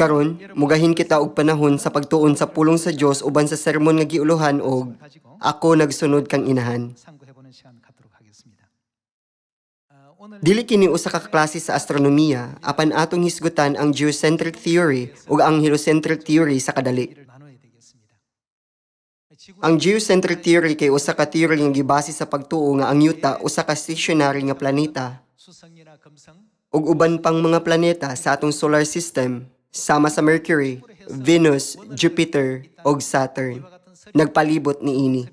Karon, mugahin kita og panahon sa pagtuon sa pulong sa Dios uban sa sermon nga giuluhan og ako nagsunod kang inahan. Dili kini usa ka klase sa astronomiya apan atong hisgutan ang geocentric theory ug ang heliocentric theory sa kadali. Ang geocentric theory kay usa ka theory nga gibase sa pagtuo nga ang yuta usa ka stationary nga planeta ug uban pang mga planeta sa atong solar system sama sa Mercury, Venus, Jupiter ug Saturn nagpalibot niini.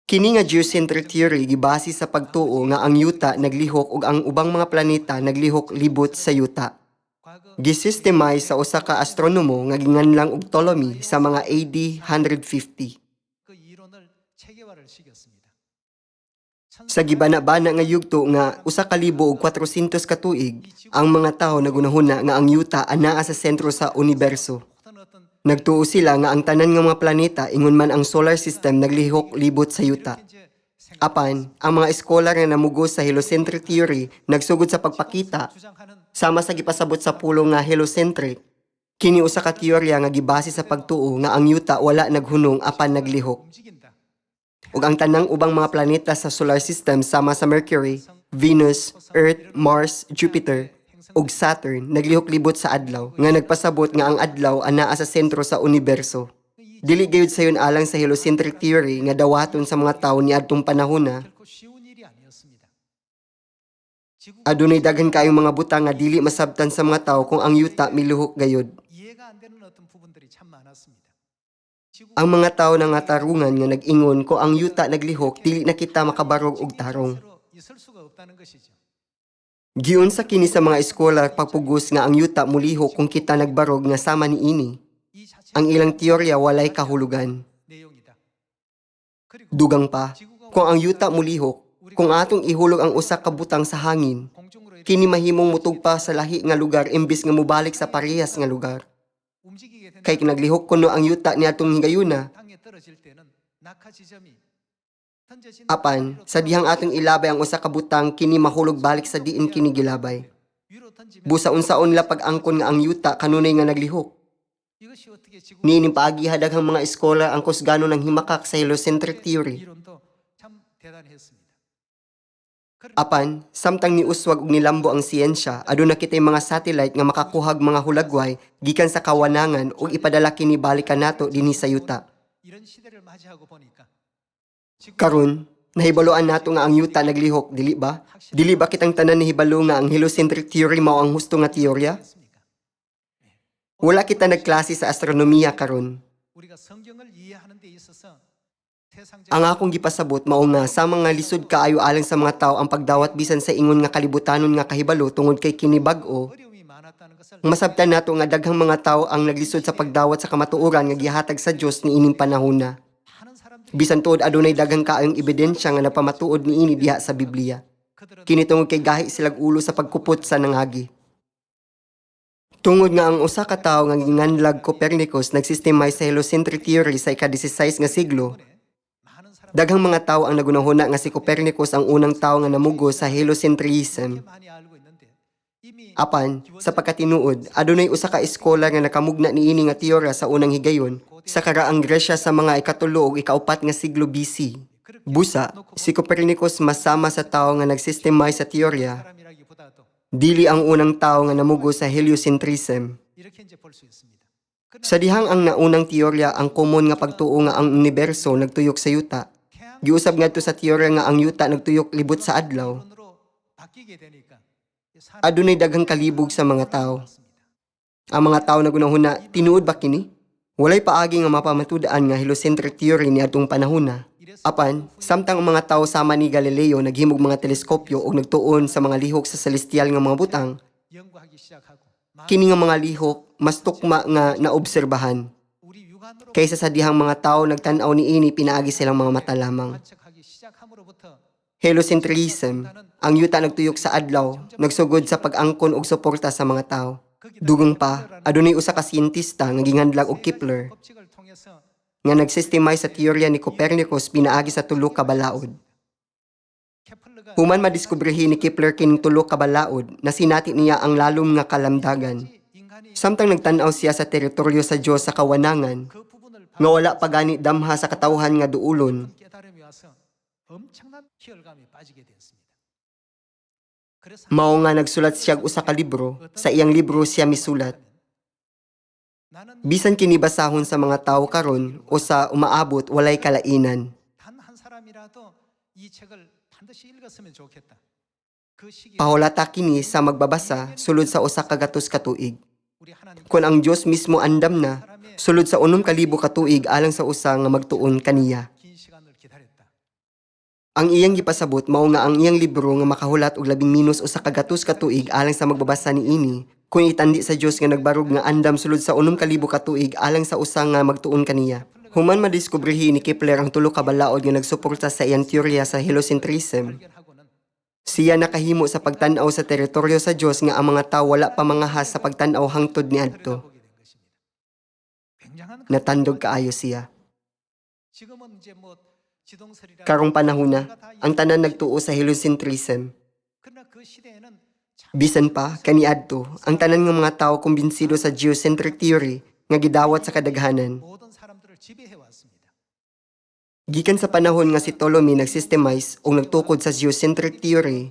Kini nga geocentric theory gibase sa pagtuo nga ang yuta naglihok ug ang ubang mga planeta naglihok libot sa yuta. Gisystemize sa usa ka astronomo nga ginganlang og Ptolemy sa mga AD 150. Sa gibana-bana nga yugto nga usa ka libo ug 400 ka tuig, ang mga tawo nagunahuna nga ang yuta anaa sa sentro sa universo. Nagtuo sila nga ang tanan nga mga planeta ingon man ang solar system naglihok libot sa yuta. Apan, ang mga eskolar nga namugos sa heliocentric theory nagsugod sa pagpakita sama sa gipasabot sa pulong nga heliocentric. Kini usa ka teorya nga gibase sa pagtuo nga ang yuta wala naghunong apan naglihok. Ug ang tanang ubang mga planeta sa solar system sama sa Mercury, Venus, Earth, Mars, Jupiter ug Saturn naglihok libot sa adlaw nga nagpasabot nga ang adlaw anaa sa sentro sa universo. Dili gayud sayon alang sa heliocentric theory nga dawaton sa mga tawo niadtong panahona. Adunay daghan kaayong mga butang nga dili masabtan sa mga tawo kung ang yuta miluhok gayud. Ang mga tawo na nga tarungan nga nag-ingon ko ang yuta naglihok dili na kita makabarog og tarong. Giun sa kini sa mga eskolar pagpugos nga ang yuta mulihok kung kita nagbarog nga sama niini. Ang ilang teorya walay kahulugan. Dugang pa, kung ang yuta mulihok, kung atong ihulog ang usa ka butang sa hangin, kini mahimong mutugpa sa lahi nga lugar imbis nga mubalik sa parehas nga lugar. Kay naglihok kuno ang yuta niadtong higayuna. Apan, sa dihang atong ilabay ang usa ka butang kini mahulog balik sa diin kini gilabay. Busa unsaon la pag-angkon nga ang yuta kanunay nga naglihok. Niining paagi hadaghang mga eskolar ang kusgano ng himakak sa heliocentric theory. Apan, samtang niuswag ug nilambo ang siyensya, aduna kitay mga satellite nga makakuhag mga hulagway gikan sa kawanangan ug ipadala kini balikan nato dinhi sa yuta. Karon, nahibaloan nato nga ang yuta naglihok, dili ba? Dili ba kitang tanan nahibalo nga ang heliocentric theory mao ang husto nga teorya? Wala kita nagklase sa astronomiya karon. Ang akong gipasabot mao nga sa mga lisod kaayo alang sa mga tawo ang pagdawat bisan sa ingon nga kalibutanon nga kahibalo tungod kay kini bag-o. Masabtan nato nga daghang mga tawo ang naglisod sa pagdawat sa kamatuoran nga gihatag sa Dios niining panahona. Bisan tuod adunay daghang kaayong ebidensya nga napamatuod niini diha sa Biblia. Kini tungod kay gahi silag ulo sa pagkupot sa nangagi. Tungod nga ang usa ka tawo nga ginganlag Copernicus nagsistemize sa heliocentric theory sa ika-16 nga siglo. Daghang mga tawo ang nagunahuna nga si Copernicus ang unang tawo nga namugo sa heliocentrism. Apan, sa pagkatinuod, adunay usa ka eskolar nga nakamugna niini nga teorya sa unang higayon sa karaang Gresya sa mga ikatulo ug ikaupat nga siglo BC. Busa, si Copernicus masama sa tawo nga nagsistemize sa teorya. Dili ang unang tawo nga namugo sa heliocentrism. Sa dihang ang naunang teorya ang common nga pagtuo nga ang universo nagtuyok sa yuta. Giusab ngadto sa teorya nga ang yuta nagtuyok libot sa adlaw. Adunay daghang kalibog sa mga tawo. Ang mga tawo nagunahuna, tinuod ba kini? Walay paagi nga mapamatud-an nga heliocentric theory niadtong panahona. Apan, samtang ang mga tawo sama ni Galileo naghimog mga teleskopyo ug nagtuon sa mga lihok sa celestial nga mga butang, kini nga mga lihok mas tukma nga naobserbahan. Kaysa sa dihang mga tawo nagtan-aw niini pinaagi silang mga mata lamang. Heliocentrism, ang yuta nagtuyok sa adlaw, nagsugod sa pag-angkon og suporta sa mga tawo. Dugang pa, adunay usa ka siyentista nga ginganlag og Kepler nga nagsistemize sa teorya ni Copernicus pinaagi sa tulo ka balaod. Human madiskubrihi ni Kepler kining tulo ka balaod na sinati niya ang lalom nga kalamdagan. Samtang nagtanaw siya sa teritoryo sa Dios sa kawanangan, nga wala pa gani damha sa katawhan nga duulon, mao nga nagsulat siya og usa ka libro, sa iyang libro siya misulat. Bisan kini basahon sa mga tawo karon o sa umaabot walay kalainan. Pahulata kini sa magbabasa sulod sa usa ka gatos ka tuig. Kung ang Dios mismo andam na, sulod sa 6,000 ka tuig alang sa usa nga magtuon kaniya. Ang iyang gipasabot mao nga ang iyang libro nga makahulat og labing minus usa ka gatos ka tuig alang sa magbabasa niini, kung itandi sa Dios nga nagbarog nga andam sulod sa 6,000 ka tuig alang sa usa nga magtuon kaniya. Human madiskubrihi ni Kepler ang tulo ka balaod nga nagsuporta sa iyang teorya sa heliocentrism. Siya nakahimo sa pagtan-aw sa teritoryo sa Dios nga ang mga tawo wala pa mangahas sa pagtan-aw hangtod niadto. Natandog kaayo siya. Karong panahon na, ang tanan nagtuo sa heliocentrism. Bisan pa, kaniadto, ang tanan ng mga tao kumbinsido sa geocentric theory nga gidawat sa kadaghanan. Gikan sa panahon nga si Ptolemy nagsystemize o nagtukod sa geocentric theory,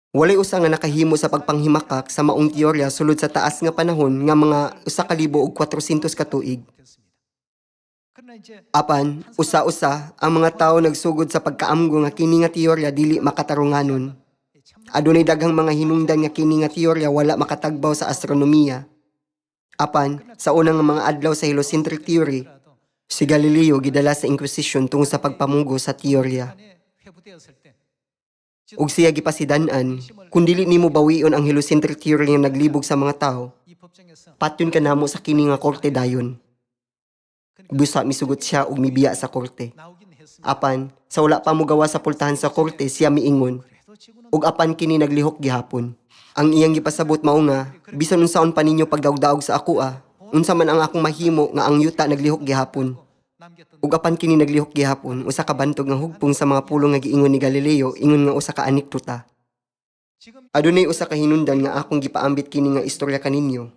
walay usa nga nakahimo sa pagpanghimakak sa maong teorya sulod sa taas nga panahon nga mga 1,400 ka tuig. Apan, usa-usa, ang mga tao nagsugod sa pagkaamgo nga kini nga teorya dili makatarunganon. Adunay daghang mga hinungdan nga kini nga teorya wala makatagbaw sa astronomiya. Apan, sa unang mga adlaw sa heliocentric theory, si Galileo gidala sa Inquisition tungod sa pagpamugo sa teorya. Ug siya gipasidan-an, kung dili nimo bawion ang heliocentric theory nga naglibog sa mga tao, patyon ka namo sa kini nga korte dayon. Busa misugot siya ug mibiya sa korte. Apan, sa wala pa mo gawa sa pultahan sa korte, siya miingon. Ug apan kini naglihok gihapon. Ang iyang gipasabot mao nga, bisan unsaon pa ninyo pagdaog-daog sa ako unsa man ang akong mahimo nga ang yuta naglihok gihapon. Ug apan kini naglihok gihapon, usa ka bantog nga hugpong sa mga pulong nga giingon ni Galileo, ingon nga usa ka anektota. Adunay usa ka hinungdan nga akong gipaambit kini nga istorya kaninyo.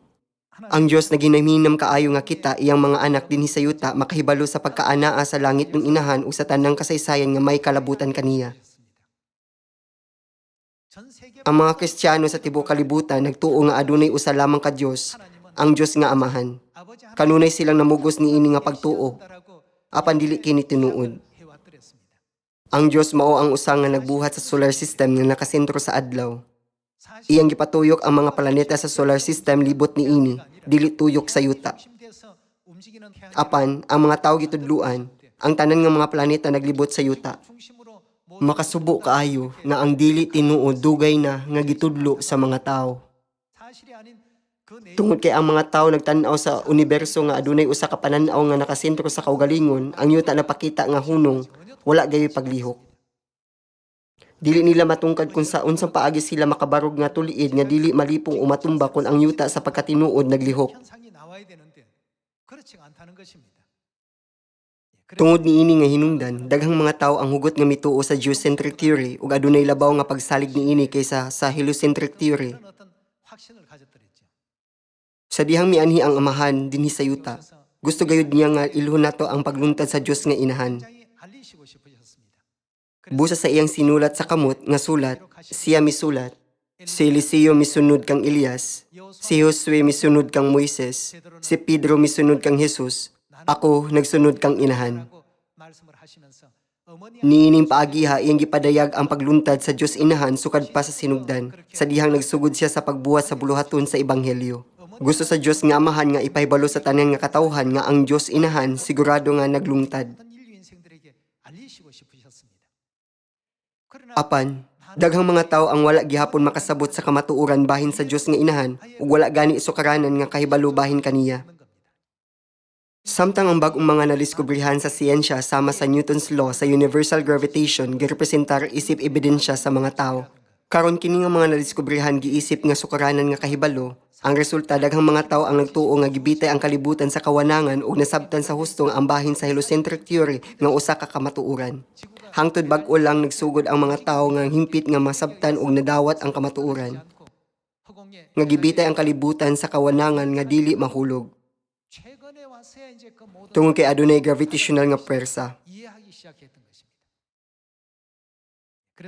Ang Dios na ginahimhinam kaayo nga kita iyang mga anak dinhi sa yuta makahibalo sa pagkaanaa sa langit ng inahan ug sa tanang kasaysayan nga may kalabutan kaniya. Ang mga Kristiyano sa tibuok kalibutan nagtuo nga adunay usa lamang ka Dios, ang Dios nga Amahan. Kanunay silang namugos niini nga pagtuo, apan dili kini tinuod. Ang Dios mao ang usa nga nagbuhat sa solar system nga nakasentro sa adlaw. Iyang gipatuyok ang mga planeta sa solar system libot niini, dili tuyok sa yuta. Apan, ang mga tawo gitudluan, ang tanan nga mga planeta naglibot sa yuta. Makasubo kaayo nga ang dili tinuod dugay na nga gitudlo sa mga tawo. Tungod kay ang mga tawo nagtan-aw sa universo nga adunay usa ka panan-aw nga nakasentro sa kaugalingon, ang yuta napakita nga hunong wala gayoy paglihok. Dili nila matungkad kung sa unsang paagi sila makabarog nga tuliid nga dili malipong umatumba kung ang yuta sa pagkatinuod naglihok. Tungod niini nga hinungdan, daghang mga tawo ang hugot nga mituo sa geocentric theory ug adunay labaw nga pagsalig niini kaysa sa heliocentric theory. Sa dihang mianhi ang Amahan dinhi sa yuta, gusto gayud niya nga ilhon nato ang paglungtad sa Dios nga Inahan. Busa sa iyang sinulat sa kamot nga sulat, siya misulat, si Eliseo misunod kang Elias, si Josue misunod kang Moises, si Pedro misunod kang Jesus, ako nagsunod kang Inahan. Niining paagiha iyang gipadayag ang pagluntad sa Dios Inahan sukad pa sa sinugdan, sa dihang nagsugod siya sa pagbuhat sa buluhaton sa ebanghelyo. Gusto sa Dios nga Amahan nga ipahibalo sa tanan nga katawhan nga ang Dios Inahan sigurado nga naglungtad. Apan, daghang mga tawo ang wala gihapon makasabot sa kamatuoran bahin sa Dios nga Inahan ug wala gani isukaranan nga kahibalo bahin kaniya. Samtang ang bag-ong mga nadiskubrihan sa siyensya sama sa Newton's law sa universal gravitation girepresentar isip ebidensya sa mga tawo. Karon kini nga mga nadiskubrihan giisip nga sukaranan nga kahibalo, ang resulta daghang mga tawo ang nagtuo nga gibitay ang kalibutan sa kawanangan ug nasabtan sa husto nga ang bahin sa heliocentric theory nga usa ka kamatuoran. Hangtod bag-o lang nagsugod ang mga tawo nga himpit nga masabtan og nadawat ang kamatuoran. Nga gibitay ang kalibutan sa kawanangan nga dili mahulog. Tungod kay adunay gravitational nga pwersa.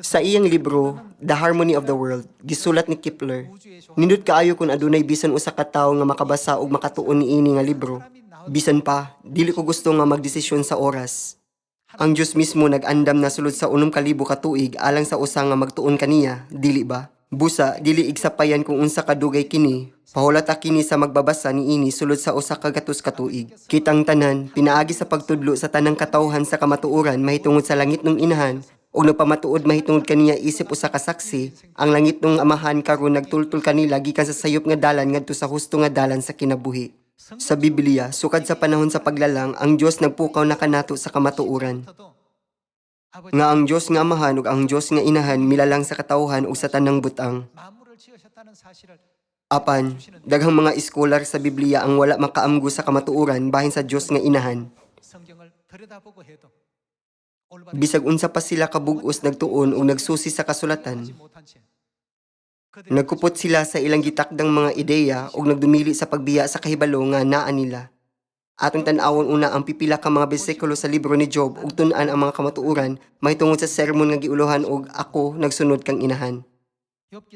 Sa iyang libro, The Harmony of the World, gisulat ni Kepler, nindot kaayo kung adunay bisan usa ka tawo nga makabasa ug makatuon niini nga libro. Bisan pa, dili ko gusto nga magdesisyon sa oras. Ang Dios mismo nag-andam na sulod sa 6,000 ka tuig alang sa usa nga magtuon kaniya, dili ba? Busa, dili igsapayan kung unsa kadugay kini. Pahulata kini sa magbabasa niini sulod sa usa ka gatos ka tuig. Kitang tanan, pinaagi sa pagtudlo sa tanang katawhan sa kamatuoran mahitungod sa langit ng inahan, o nagpamatuod mahitungod kaniya isip usa ka saksi, ang langit ng amahan karon nagtultol kanila gikan sa sayop nga dalan ngadto sa husto nga dalan sa kinabuhi. Sa Biblia, sukad sa panahon sa paglalang, ang Dios nagpukaw na kanato sa kamatuoran. Nga ang Dios nga amahan ug ang Dios nga inahan milalang sa katawhan ug sa tanang butang. Apan, daghang mga iskolar sa Biblia ang wala makaamgo sa kamatuoran bahin sa Dios nga inahan. Bisag unsa pa sila kabug-os nagtuon o nagsusi sa kasulatan. Nagkupot sila sa ilang gitakdang mga ideya o nagdumili sa pagbiya sa kahibalo nga naa nila. Atong tan-awon una ang pipila ka mga bersikulo sa libro ni Job ug tun-an ang mga kamatuoran mahitungod sa sermon nga giulohan og ako nagsunod kang inahan.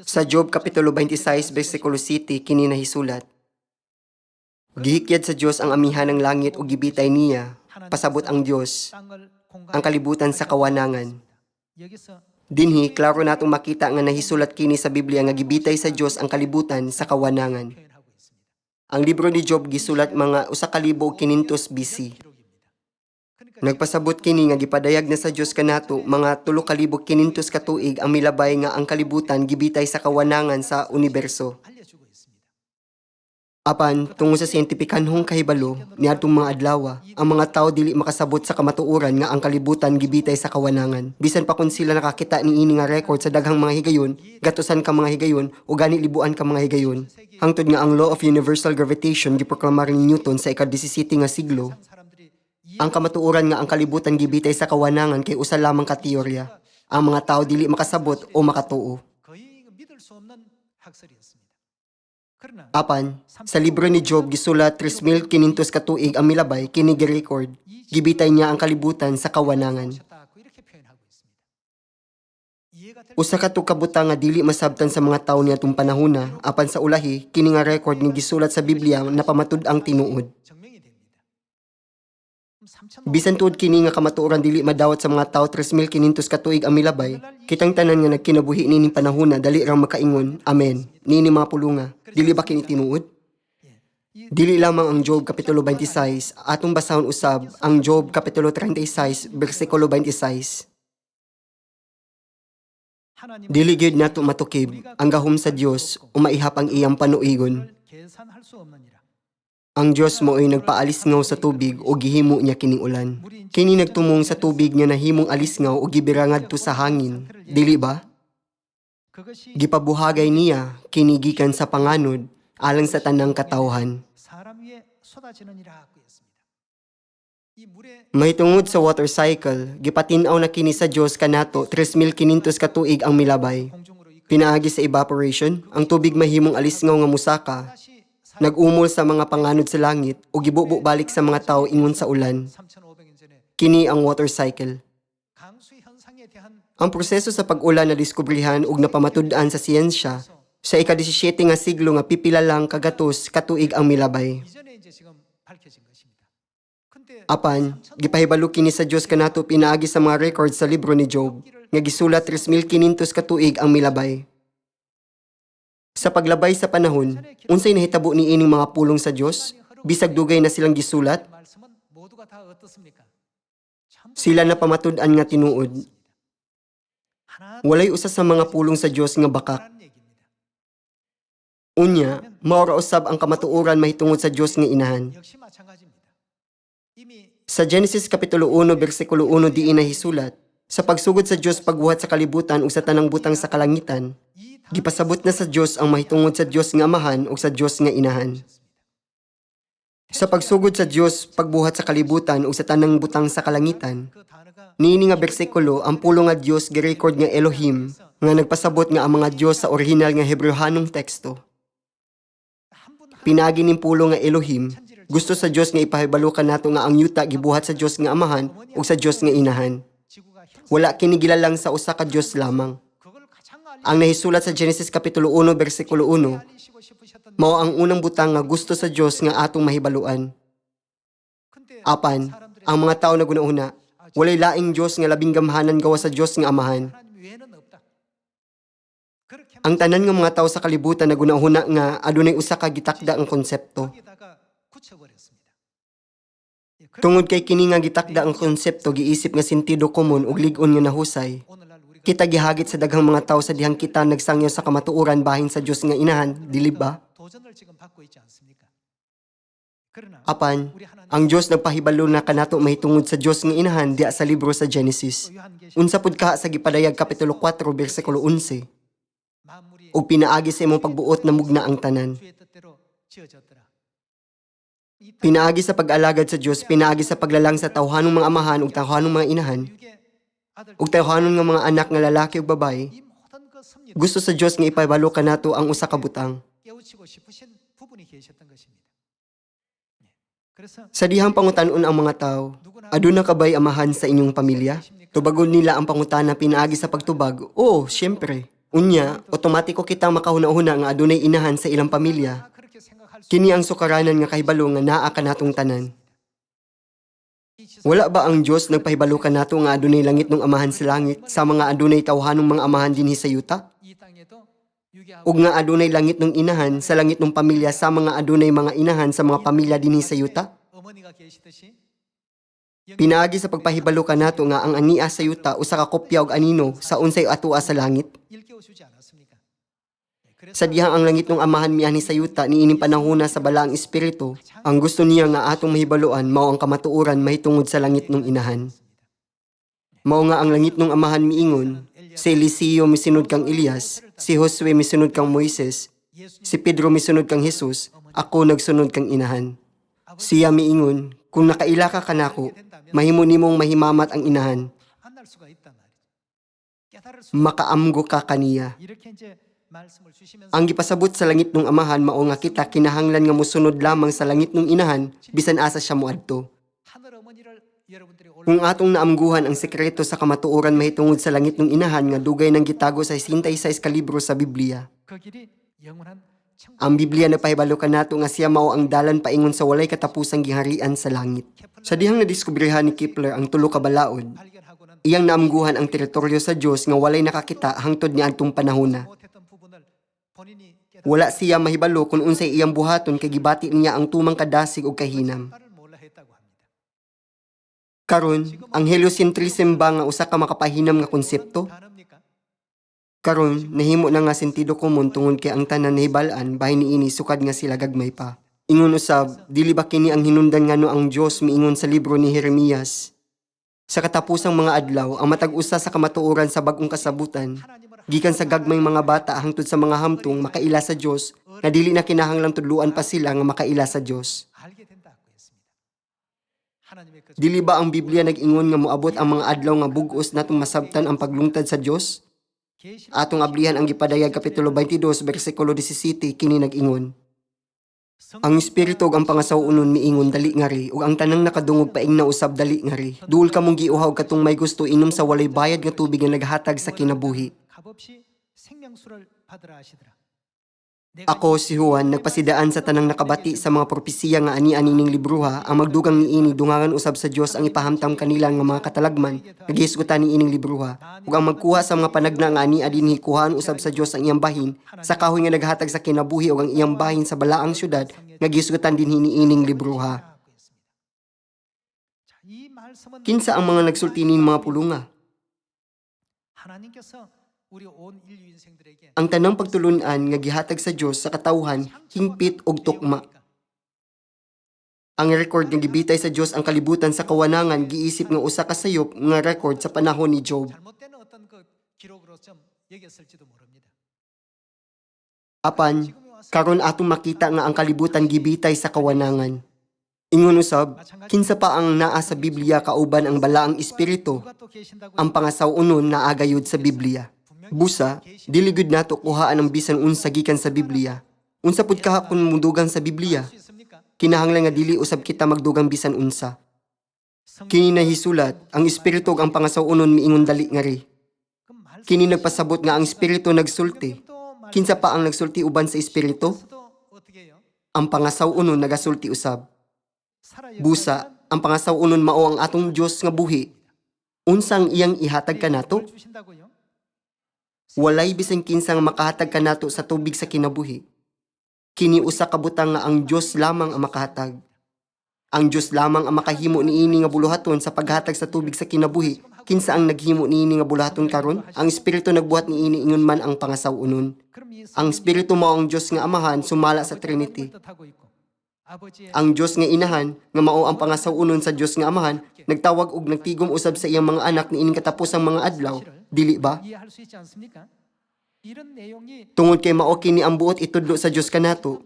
Sa Job kapitulo 26 bersikulo 7 kini nahisulat. Gihikyad sa Dios ang amihan ng langit ug gibitay niya, pasabot ang Dios ang kalibutan sa kawanangan. Dinhi, klaro natong makita nga nahisulat kini sa Biblia nga gibitay sa Dios ang kalibutan sa kawanangan. Ang libro ni Job gisulat mga 1,500 BC. Nagpasabot kini nga gipadayag na sa Dios kanato mga 3,500 ka tuig ang milabay nga ang kalibutan gibitay sa kawanangan sa universo. Apan, tungod sa siyentipikanhong kahibalo, niadtong mga adlaw, ang mga tao dili makasabot sa kamatuoran nga ang kalibutan gibitay sa kawanangan. Bisan pa kung sila nakakita niini nga record sa daghang mga higayon, gatusan ka mga higayon o gani libuan ka mga higayon. Hangtod nga ang law of universal gravitation giproklamar ni Newton sa ika-17 nga siglo. Ang kamatuoran nga ang kalibutan gibitay sa kawanangan kay usa lamang ka teorya. Ang mga tao dili makasabot o makatuo. Apan, sa libro ni Job gisulat 3,500 ka tuig ang milabay kini gi-record. Gibitay niya ang kalibutan sa kawanangan. Usa ka to kabutang nga dili masabtan sa mga tawo niadtong panahona, apan sa ulahi kini nga record nga gisulat sa Biblia napamatud-ang tinuod. Bisan tuod kini nga kamatuoran dili madawat sa mga tawo 3,500 ka tuig ang milabay, kitang tanan nga nagkinabuhi nining panahona dali ra makaingon. Amen. Nini mga pulunga. Dili ba kini tinuod? Dili lamang ang Job kapitulo 26, atong basahon usab ang Job kapitulo 36 bersikulo 26. Dili gyud nato matukib ang gahom sa Dios o maihap ang iyang panuigon. Ang Dios mo ay nagpaalisngaw sa tubig o gihimo niya kining ulan. Kini nagtumong sa tubig nga nahimong alisngaw o gibira ngadto sa hangin. Dili ba? Gipabuhagay niya kini gikan sa panganod alang sa tanang katawhan. Mahitungod sa water cycle, gipatin-aw na kini sa Dios kanato 3,500 ka tuig ang milabay. Pinaagi sa evaporation, ang tubig mahimong alisngaw nga musaka, nag-umol sa mga panganod sa langit o gibubo balik sa mga tao ingon sa ulan. Kini ang water cycle. Ang proseso sa pag-ulan na diskubrihan ug napamatud-an sa siyensya sa ika-17 nga siglo nga pipila lang kagatos katuig ang milabay. Apan, gipahibalo kini sa Dios kanato pinaagi sa mga record sa libro ni Job nga gisulat 3,500 ka tuig ang milabay. Sa paglabay sa panahon, unsay nahitabo ni ining mga pulong sa Dios? Bisag dugay na silang gisulat, sila na pamatud-an nga tinuod. Walay usa sa mga pulong sa Dios nga bakak. Unya, maura usab ang kamatuoran mahitungod sa Dios nga inahan. Sa Genesis kapitulo 1 bersikulo 1 diin nahisulat, sa pagsugod sa Dios pagbuhat sa kalibutan ug sa tanang butang sa kalangitan, gipasabot na sa Dios ang mahitungod sa Dios nga amahan ug sa Dios nga inahan. Sa pagsugod sa Dios, pagbuhat sa kalibutan ug sa tanang butang sa kalangitan, niini nga bersikulo ang pulo nga Dios girecord nga Elohim nga nagpasabot nga ang mga Dios sa orihinal nga Hebrehanong teksto. Pinagi ning pulo nga Elohim, gusto sa Dios nga ipahibalukan nato nga ang yuta gibuhat sa Dios nga Amahan ug sa Dios nga Inahan. Wala kini gilalang sa usa ka Dios lamang. Ang nahisulat sa Genesis Kapitulo 1, versikulo 1, mao ang unang butang nga gusto sa Dios nga atong mahibaluan. Apan, ang mga tao na gunahuna, walay laing Dios nga labing gamhanan gawa sa Dios nga Amahan. Ang tanan nga mga tao sa kalibutan na gunahuna nga adunay usa ka gitakda ang konsepto. Tungod kay kini nga gitakda ang konsepto giisip nga sentido komon ug lig-on nga nahusay. Kita gihagit sa daghang mga tao sa dihang kita nagsangyo sa kamatuoran bahin sa Dios nga Inahan, dili ba? Apan, ang Dios nagpahibalo na kanato mahitungod sa Dios nga Inahan diya sa libro sa Genesis. Unsa pud kaha sa gipadayag Kapitulo 4, versikulo 11. Ug pinaagi sa imong pagbuot na mugna ang tanan. Pinaagi sa pag-alagad sa Dios, pinaagi sa paglalang sa tawhanong mga amahan ug tawhanong mga inahan, ug tawhanon nga mga anak nga lalaki ug babaye. Gusto sa Dios nga ipahibalo kanato ang usa ka butang. Sa dihang pangutan-on ang mga tao, aduna ka ba'y amahan sa inyong pamilya? Tubagon nila ang pangutana pinaagi sa pagtubag. Oo, syempre. Unya, otomatiko kitang makahuna-huna nga adunay inahan sa ilang pamilya. Kini ang sukaranan nga kahibalo nga naa kanatong tanan. Wala ba ang Dios nagpahibalo kanato nga adunay langit ng amahan sa langit sa mga adunay tawhanong mga amahan dinhi sa yuta? Ug nga adunay langit ng inahan sa langit ng pamilya sa mga adunay mga inahan sa mga pamilya dinhi sa yuta? Pinaagi sa pagpahibalo kanato nga ang ania sa yuta usa ka kopya og anino sa unsay atua sa langit. Sa dihang ang langit ng amahan miani sa yuta niining panahona sa balaang espiritu, ang gusto niya nga atong mahibaluan mao ang kamatuoran mahitungod sa langit ng inahan. Mao nga ang langit ng amahan miingon, si Eliseo misunod kang Elias, si Josue misunod kang Moises, si Pedro misunod kang Jesus, ako nagsunod kang inahan. Siya miingon, kung nakaila ka kanako, mahimo nimong mahimamat ang inahan. Makaamgo ka kaniya. Ang gipasabot sa langit ng amahan mao nga kita kinahanglan nga mosunod lamang sa langit ng inahan bisan asa siya moadto. Kung atong naamguhan ang sekreto sa kamatuoran mahitungod sa langit ng inahan nga dugay nang gitago sa 66 ka libro sa Biblia. Ang Biblia nagpahibalo kanato nga siya mao ang dalan paingon sa walay katapusang giharian sa langit. Sa dihang nadiskubrihan ni Kepler ang tulo ka balaod, iyang naamguhan ang teritoryo sa Dios nga walay nakakita hangtod niadtong panahona. Wala siya mahibalo kung unsay iyang buhaton kay gibati niya ang tumang kadasig ug kahinam. Karon, ang heliocentrism ba nga usa ka makapahinam nga konsepto? Karon, nahimo na nga sentido komon tungod kay ang tanan nahibal-an bahin niini sukad nga sila gagmay pa. Ingon usab, dili ba kini ang hinungdan ngano ang Dios miingon sa libro ni Jeremias? Sa katapusang mga adlaw, ang matag usa sa kamatuoran sa bag-ong kasabutan, gikan sa gagmayng mga bata hangtod sa mga hamtong makaila sa Dios, na dili na kinahanglang tudluan pa sila nga makaila sa Dios. Dili ba ang Biblia nag-ingon nga moabot ang mga adlaw nga bug-os natong masabtan ang paglungtad sa Dios? Atong ablihan ang gipadayag Kapitulo 22, versikulo 17, kini nag-ingon. Ang espiritu ug ang pangasawunon miingon dali nga ri, ug ang tanang nakadungog paing na usab dali nga ri. Duol ka mong giuhaw katong may gusto inom sa walay bayad nga tubig nga naghatag sa kinabuhi. Ako, si Juan, nagpasidaan sa tanang nakabati sa mga propesiya nga ani-anining libruha, ang magdugang niini dungangan usab sa Dios ang ipahamtam kanila nga mga katalagman, nagihisgutan niining libruha, ug ang magkuha sa mga panagna nga ani adinhi kuhaan usab sa Dios ang iyang bahin, sa kahoy nga naghatag sa kinabuhi ug ang iyang bahin sa balaang syudad, nagihisgutan dinhi niining libruha. Kinsa ang mga nagsulti ning mga pulunga? Ang tanang pagtulunan nga gihatag sa Dios sa katawhan, hingpit og tukma. Ang record nga gibitay sa Dios ang kalibutan sa kawanangan giisip nga usa ka sayop nga record sa panahon ni Job. Apan, karon atong makita nga ang kalibutan gibitay sa kawanangan. Ingon usab, kinsa pa ang naa sa Biblia kauban ang balaang espiritu, ang pangasaw-unon naa gayud sa Biblia. Busa, dili gud nato kuhaan ang bisan unsa gikan sa Biblia. Unsa pud kaha kun mudugang sa Biblia? Kinahanglan nga dili usab kita magdugang bisan unsa. Kini nahisulat, ang espiritu ug ang pangasaw-unon miingon dali nga ri. Kini nagpasabot nga ang espiritu nagsulti. Kinsa pa ang nagsulti uban sa espiritu? Ang pangasaw-unon nagasulti usab. Busa, ang pangasaw-unon mao ang atong Dios nga buhi. Unsang iyang ihatag kanato? Walay bisan kinsa nga makahatag kanato sa tubig sa kinabuhi. Kini usa ka butang nga ang Dios lamang ang makahatag. Ang Dios lamang ang makahimo niini nga buluhaton sa paghatag sa tubig sa kinabuhi. Kinsa ang naghimo niini nga buluhaton karon? Ang espiritu nagbuhat niini ingon man ang pangasaw-unon. Ang espiritu mao ang Dios nga Amahan sumala sa Trinity. Ang Dios nga Inahan nga mao ang pangasaw-unon sa Dios nga Amahan nagtawag og nagtigom usab sa iyang mga anak niining katapusang mga adlaw, dili ba? Tungod kay mao kini ang buot itudlo sa Dios kanato.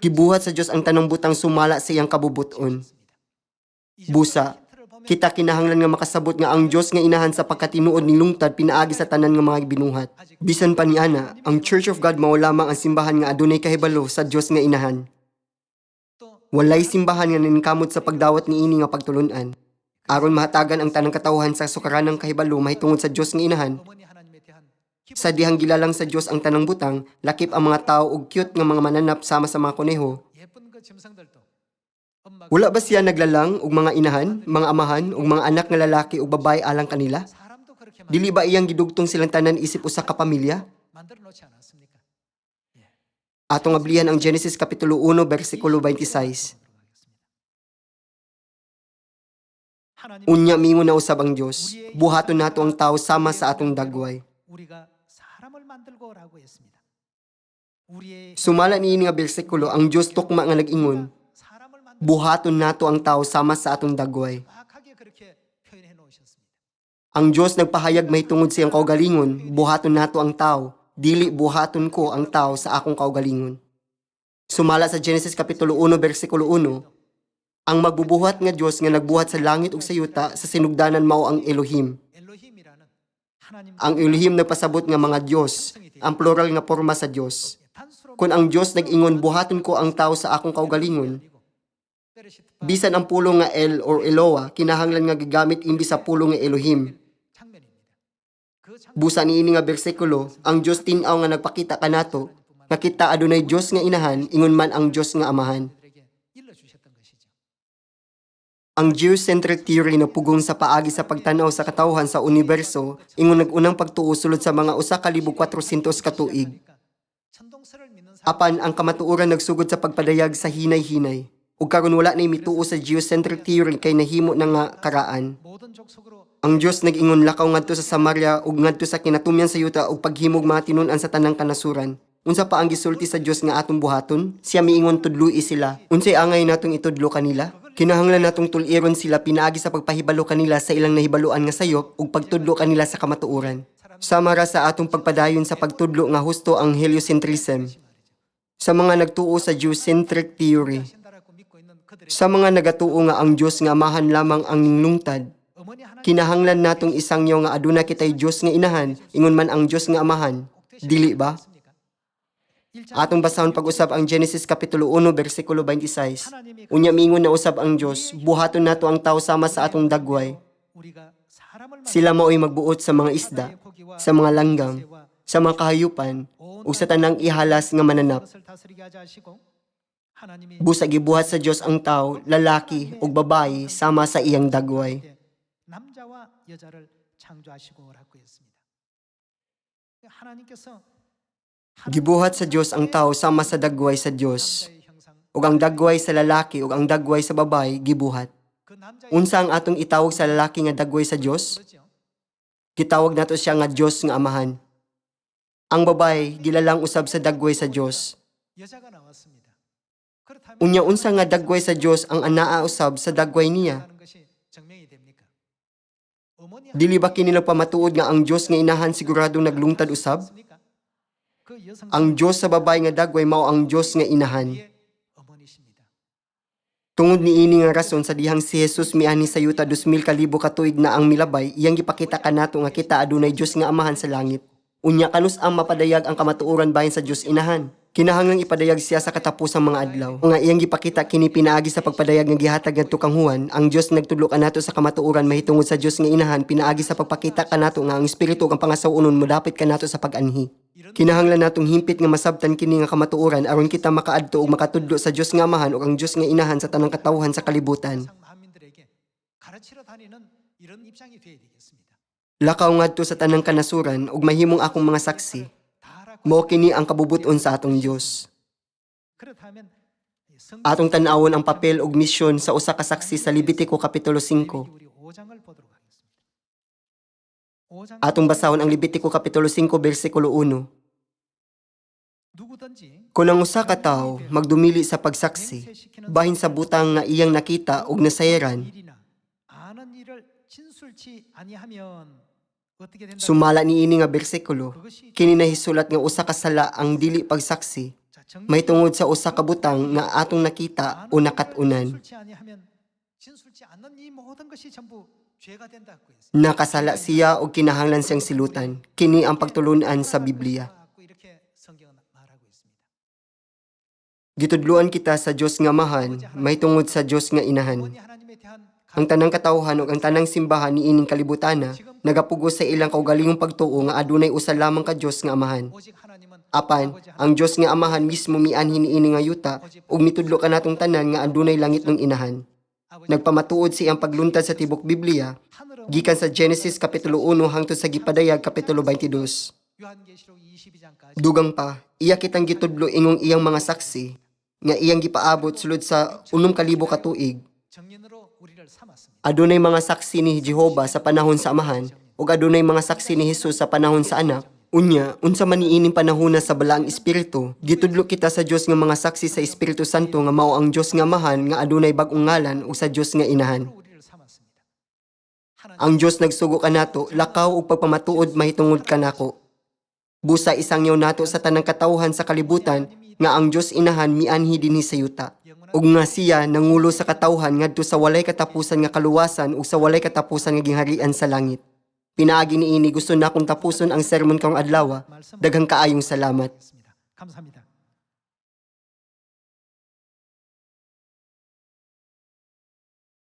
Gibuhat sa Dios ang tanang butang sumala sa iyang kabubuton. Busa, kita kinahanglan nga makasabot nga ang Dios nga Inahan sa pagkatinuod ni lungtad pinaagi sa tanan nga mga binuhat. Bisan pa niana, ang Church of God mao lamang ang simbahan nga adunay kahibalo sa Dios nga Inahan. Walay simbahan nga ninkamot sa pagdawat niini nga pagtulun-an. Aron mahatagan ang tanang katawhan sa sukaranang kahibalo mahitungod sa Dios nga Inahan. Sa dihang gilalang sa Dios ang tanang butang, lakip ang mga tao og cute nga mga mananap sama sa mga kuneho. Wala ba siya naglalang og mga inahan, mga amahan, ug mga anak nga lalaki ug babae alang kanila? Dili ba iyang gidugtong silang tanan isip usa ka pamilya? Atong ablihan ang Genesis kapitulo 1 bersikulo 26. Unya mingon na usab ang Dios, buhaton nato ang tawo sama sa atong dagway. Sumala niini nga bersikulo ang Dios tukma nga nag-ingon, buhaton nato ang tawo sama sa atong dagway. Ang Dios nagpahayag mahitungod sa iyang kaugalingon, buhaton nato ang tawo, dili buhaton ko ang tawo sa akong kaugalingon. Sumala sa Genesis kapitulo 1 bersikulo 1, ang magbubuhat nga Dios nga nagbuhat sa langit ug sa yuta sa sinugdanan mao ang Elohim. Ang Elohim nagpasabot nga mga Dios, ang plural nga porma sa Dios. Kung ang Dios nag-ingon buhaton ko ang tawo sa akong kaugalingon, bisan ang pulong nga El or Eloah kinahanglan nga gigamit imbis sa pulong nga Elohim. Busa niini nga bersikulo, ang Dios tin-aw nga nagpakita kanato, nga kita adunay Dios nga Inahan, ingon man ang Dios nga Amahan. Ang geocentric theory na pugong sa paagi sa pagtanaw sa katawhan sa universo, ingon nag-unang pagtuo sulod sa mga 1,400 ka tuig. Apan ang kamatuoran nagsugod sa pagpadayag sa hinay-hinay. Ug karon wala nay mituo sa geocentric theory kay nahimo na nga karaan. Ang Dios nag-ingon lakaw ngadto sa Samaria ug ngadto sa kinatumyan sa yuta ug paghimog mga tinun-an sa tanang kanasuran. Unsa pa ang gisulti sa Dios nga atong buhaton? Siya miingon tudloi sila. Unsay angay natong itudlo kanila? Kinahanglan natong tuliron sila pinaagi sa pagpahibalo kanila sa ilang nahibaluan nga sayop ug pagtudlo kanila sa kamatuoran. Samara sa atong pagpadayon sa pagtudlo nga husto ang heliocentrism. Sa mga nagtuo sa geocentric theory. Sa mga nagatuo nga ang Dios nga Amahan lamang ang lungtad, kinahanglan natong isangyo nga aduna kitay Dios nga Inahan, ingon man ang Dios nga Amahan. Dili ba? Atong basahon pag-usab ang Genesis kapitulo 1 bersikulo 26. Unya mingon na usab ang Dios, buhaton nato ang tawo sama sa atong dagway. Sila mao'y magbuot sa mga isda, sa mga langgam, sa mga kahayupan, ug sa tanang ihalas nga mananap. Busa gibuhat sa Dios ang tawo, lalaki ug babayi sama sa iyang dagway. Gibuhat sa Dios ang tawo sama sa dagway sa Dios, ug ang dagway sa lalaki ug ang dagway sa babayi gibuhat. Unsa ang atong itawag sa lalaki nga dagway sa Dios? Gitawag nato siya nga Dios nga Amahan. Ang babayi gilalang usab sa dagway sa Dios. Unya unsa nga dagway sa Dios ang anaa usab sa dagway niya? Dili ba kini nagpamatuod nga ang Dios nga Inahan siguradong naglungtad usab? Ang Dios sa babae nga dagway mao ang Dios nga Inahan. Tungod ni ini nga rason sa dihang si Jesus miani sa yuta 2,000 kalibo katuig na ang milabay, iyang gipakita kanato nga kita adunay Dios nga amahan sa langit. Unya kanus ang mapadayag ang kamatuoran bahin sa Dios inahan. Kinahanglang ipadayag siya sa katapusang mga adlaw. Nga iyang gipakita kini pinaagi sa pagpadayag nga gihatag ngadto kang Juan, ang Dios nagtudlo kanato sa kamatuoran mahitungod sa Dios nga inahan, pinaagi sa pagpakita kanato nga ang espiritu kang pangasawunon modapit kanato sa pag-anhi. Kinahanglan natong himpit nga masabtan kini nga kamatuoran aron kita makaadto ug makatudlo sa Dios nga amahan ug ang Dios nga inahan sa tanang katawhan sa kalibutan. Lakaw ngadto sa tanang kanasuran ug mahimong akong mga saksi. Mao kini ang kabubuton sa atong Dios. Atong tan-awon ang papel ug misyon sa usa ka saksi sa Levitico kapitulo 5. Atong basahon ang Levitico kapitulo 5 bersikulo 1. Kung ang usa ka tawo magdumili sa pagsaksi bahin sa butang nga iyang nakita ug nasayaran, sumala niini nga bersikulo, kini nahisulat nga usa ka sala ang dili pagsaksi, mahitungod sa usa ka butang nga atong nakita o nakatunan. Nakasala siya o kinahanglan siyang silutan. Kini ang pagtulunan sa Biblia. Gitudluan kita sa Dios nga amahan, mahitungod sa Dios nga inahan. Ang tanang katawhan ug ang tanang simbahan niining kalibutana nagapugos sa ilang kaugalingong pagtuo nga adunay usa lamang ka Dios nga amahan. Apan, ang Dios nga amahan mismo mianhi niini nga yuta ug mitudlo kanatong tanan nga adunay langit ng inahan. Nagpamatuod siyang pagluntad sa tibok Biblia gikan sa Genesis kapitulo 1 hangtod sa Gipadayag kapitulo 22. Dugang pa, iya kitang gitudlo ingong iyang mga saksi nga iyang gipaabot sulod sa 6,000 katuig. Adunay mga saksi ni Jehova sa panahon sa amahan ug adunay mga saksi ni Hesus sa panahon sa anak. Unya, unsa man niining panahona sa balaang espiritu, gitudlo kita sa Dios nga mga saksi sa Espiritu Santo nga mao ang Dios nga amahan nga adunay bag-ong ngalan ug sa Dios nga inahan. Ang Dios nagsugo kanato, lakaw ug pagpamatuod mahitungod kanako. Busa isangyaw nato sa tanang katawhan sa kalibutan nga ang Dios inahan mianhi dinhi sa yuta. Ug nga siya nangulo sa katawhan ngadto sa walay katapusan nga kaluwasan ug sa walay katapusan nga gingharian sa langit. Pinaagi niini gusto na akong tapuson ang sermon kang adlaw. Daghang kaayong salamat.